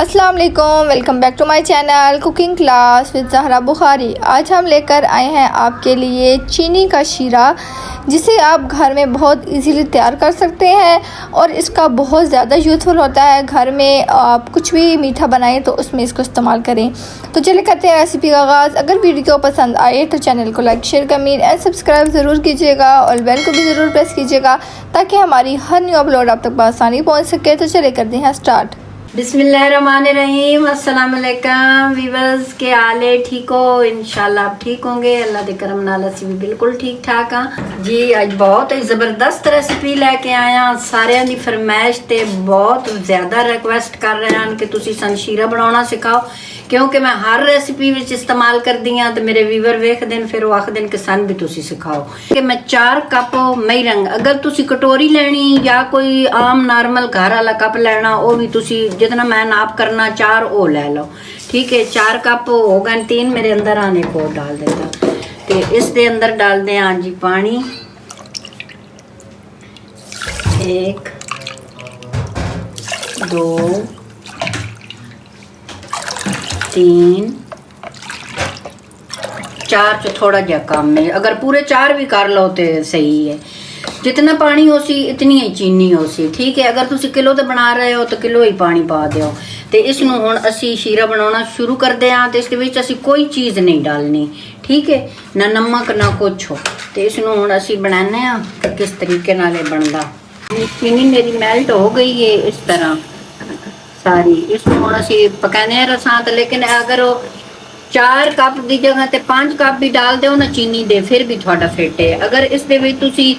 अस्सलाम वालेकुम, welcome back to my channel cooking class with Zahra Bukhari. आज हम लेकर आए हैं आपके लिए चीनी का शीरा, जिसे आप घर में बहुत इजीली तैयार कर सकते हैं और इसका बहुत ज़्यादा यूज़फुल होता है। घर में आप कुछ भी मीठा बनाएं तो उसमें इसको इस्तेमाल करें। तो चलिए करते हैं रेसिपी का आगाज़। अगर वीडियो पसंद आए तो चैनल को like, share, comment and subscribe ज़रूर कीजिएगा और बेल को भी ज़रूर प्रेस कीजिएगा ताकि हमारी हर न्यू अपलोड आप तक आसानी पहुँच सके। तो चलिए करते हैं स्टार्ट। बिस्मिल्लाहिर्रहमानिर्रहीम। अस्सलाम वालेकुम वीवर्स, के हाल है? ठीक हो? इंशाल्लाह आप ठीक होंगे। अल्लाह दे करम नाल असी भी बिल्कुल ठीक ठाक हाँ जी। अज बहुत ही ज़बरदस्त रेसिपी लैके आया। सारिਆਂ ਦੀ फरमाइश ਤੇ बहुत ज़्यादा रिक्वेस्ट कर रहे हैं कि तुसी सन शीरा बनाना सिखाओ, क्योंकि मैं हर रेसिपी विच इस्तेमाल करदी हाँ। तो मेरे वीवर वेखदे ने फिर वो आखदे कि सन भी तुसी सिखाओ। कि मैं 4 कप मई रंग, अगर तुसी कटोरी लेनी या कोई आम नॉर्मल घर वाला कप लेना, वो भी तुसी जितना मैं नाप करना 4 वो ले लो। ठीक है, 4 कप हो गए। 3 मेरे अंदर आने को डाल देता। तो इस दे अंदर डाल दें हाँ जी पानी। 1 2 3 4 तो थोड़ा जा कम है। अगर पूरे 4 भी कर लो तो सही है। जितना पानी हो सी इतनी ही चीनी हो सी। ठीक है, अगर तुसी किलो तो बना रहे हो तो किलो ही पानी पा दो। तो इसनू हुण असी शीरा बनाना शुरू करते हैं। तो इसके विच असी कोई चीज़ नहीं डालनी। ठीक है, ना नमक ना कुछ हो। तो इसनू हुण असी बनाने हैं किस तरीके नाल बनदा। चीनी मेरी मेल्ट हो गई है इस तरह सारी। इसनू हुण असी पकाने रसां। तो लेकिन अगर वो 4 कप की जगह ते 5 कप भी डाल दो ना चीनी दे, फिर भी थोड़ा फिट है। अगर इस दे विच तुसी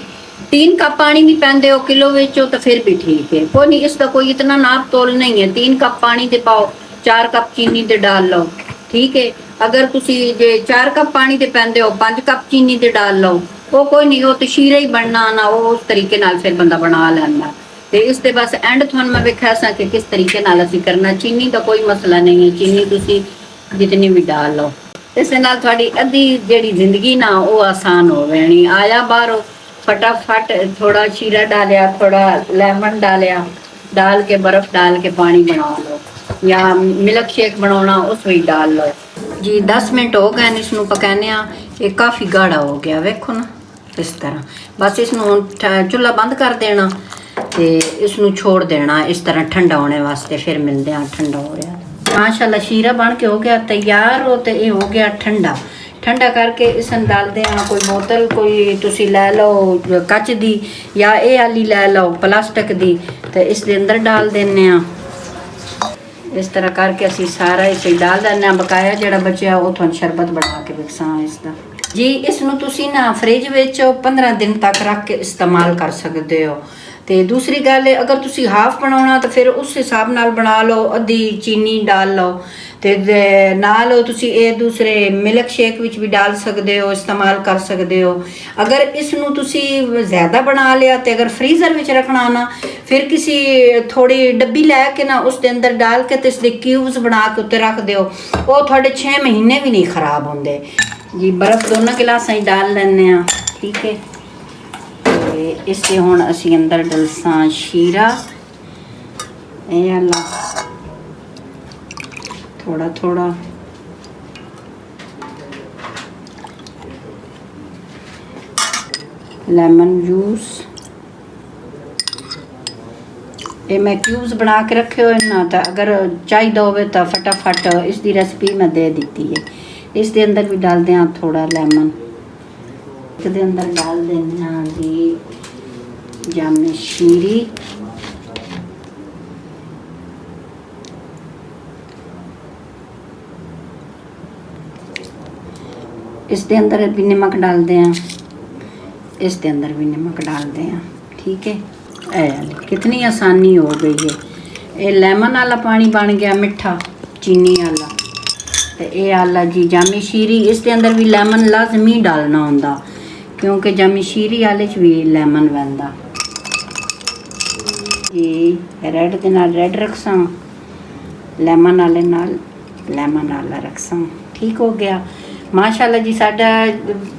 3 कप पानी भी पैंदे हो किलो विचों तो फिर भी ठीक है। कोई नहीं, इसका कोई इतना नाप तोल नहीं है। 3 कप पानी दे पाओ, 4 कप चीनी दे डाल लो। ठीक है, अगर तुसी जे 4 कप पानी दे पैंदे हो 5 कप चीनी दे डाल लो, वो कोई नहीं, वो तो शीरा ही बनना ना। वो उस तरीके नाल फिर बंदा बना लैंदा। ते इस दे बस एंड थोन मैं वेख्या सा कि किस तरीके नाल असी करना। चीनी का कोई मसला नहीं है, चीनी तुसी जितनी भी डाल लो। इस नाल थोड़ी अद्धी जेड़ी जिंदगी ना वो आसान हो वेणी। आया बाहरों फटाफट थोड़ा शीरा डालिया, थोड़ा लेमन डालिया, डाल के बर्फ डाल के पानी बना लो, या मिल्क शेक बनाना उस में डाल लो जी। 10 मिनट हो गए इसनू पकाने। ये काफ़ी गाढ़ा हो गया, वेखो ना इस तरह। बस इसनू चूल्हा बंद कर देना ते इसनू छोड़ देना इस तरह ठंडा होने वास्ते। फिर मिलते हैं ठंडा हो रहा। माशाल्लाह शीरा बन के हो गया तैयार। हो तो ये हो गया ठंडा। ठंडा करके इसमें डाल दें कोई बोतल, कोई तुसी लै लो कच दी या ये आली लै लो प्लास्टिक दी। तो इस दे अंदर डाल देने। इस तरह करके असी सारा इसे डाल देना। बकाया जड़ा बचा वो थोड़ा शरबत बना के विकसा इसका जी। इसनू तुसी ना फ्रिज विच 15 दिन तक रख के इस्तेमाल कर सकते हो। तो दूसरी गल है, अगर तुसी हाफ बनाना तो फिर उस हिसाब नाल बना लो, अद्धी चीनी डाल लो। तो नाल तुसी ये दूसरे मिल्क शेक विच भी डाल सकते हो, इस्तेमाल कर सकते हो। अगर इसनू तुसी ज़्यादा बना लिया तो अगर फ्रीज़र विच रखना ना, फिर किसी थोड़ी डब्बी लैके ना उस दे अंदर डाल के तो इसके क्यूब्स बना के उत्ते रख दो। वो थोड़े 6 महीने भी नहीं खराब होंगे जी। बर्फ़ दोनों गिलासां ही डाल लेने। ठीक है, इससे हुण असी अंदर डलसा शीरा। अल्लाह थोड़ा थोड़ा लेमन जूस। ये मैं क्यूब्स बना के रखे हुए ना, तो अगर चाहिए होवे तो फटाफट इसकी रेसिपी मैं दे दी है। इस दे अंदर भी डाल दें थोड़ा लेमन। इसके अंदर डाल देना जी जामे शीरी। इस दे अंदर भी नमक डाल दें, इस दे अंदर भी नमक डाल दें। ठीक है, कितनी आसानी हो गई है। ये लेमन वाला पानी बन गया मिठा चीनी वाला। तो ये आला जी जामी शीरी। इस दे अंदर भी लेमन लाजमी डालना होंदा, क्योंकि जामी शीरी वाले च भी लेमन वहदा जी। रेड के नाल रेड रखसा, लेमन वाले नाल लेमन वाला रखसा। ठीक हो गया माशाल्लाह जी। साडा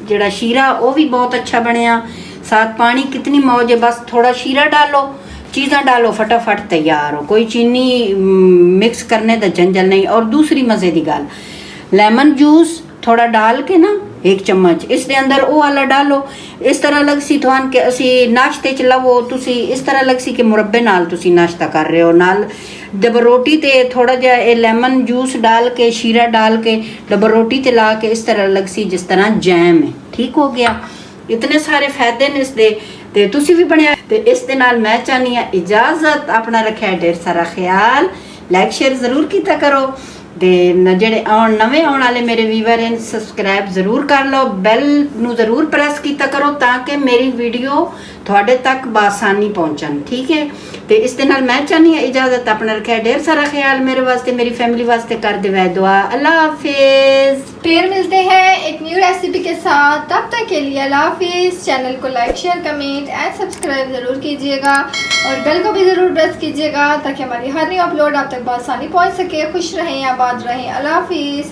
जड़ा शीरा वो भी बहुत अच्छा बनया। साथ पानी कितनी मौज है। बस थोड़ा शीरा डालो चीज़ा डालो फटाफट तैयार हो, कोई चीनी मिक्स करने का झंझट नहीं। और दूसरी मज़े की गल, लेमन जूस थोड़ा डाल के ना 1 चम्मच इसके अंदर वो वाला डालो। इस तरह लग सी तुहान कि असी नाश्ते च लवो, तुसी इस तरह लग सी कि मुरब्बे नाल तुसी नाश्ता कर रहे हो। नाल डब रोटी ते थोड़ा जा ये लेमन जूस डाल के शीरा डाल के डब रोटी ते ला के इस तरह लग सी जिस तरह जैम है। ठीक हो गया। इतने सारे फायदे ने इसके, ते तुसी भी बनया। ते इस दे नाल मैं चाहनी हां इजाजत, अपना रखा ढेर सारा ख्याल, लाइक शेयर जरूर कीता करो। ते जेडे नवे आने वाले मेरे व्यूवर हैं सबसक्राइब जरूर कर लो, बैल नू जरूर प्रेस कीता करो ताकि मेरी वीडियो थोड़े तक बासानी पहुंचन। ठीक है। तो इस दे नाल मैं चाहनी हां इजाजत, अपना रखा ढेर सारा ख्याल, मेरे वास्ते मेरी फैमिली वास्ते कर दे दुआ। अल्लाह हाफिज। फिर मिलते हैं एक न्यू रेसिपी के साथ, तब तक के लिए अल्लाह हाफिज। चैनल को like share comment and subscribe ज़रूर कीजिएगा और बेल को भी ज़रूर प्रेस कीजिएगा ताकि हमारी हर न्यू अपलोड आप तक बआसानी पहुंच सके। खुश रहें, आबाद रहें। अल्लाह हाफिज।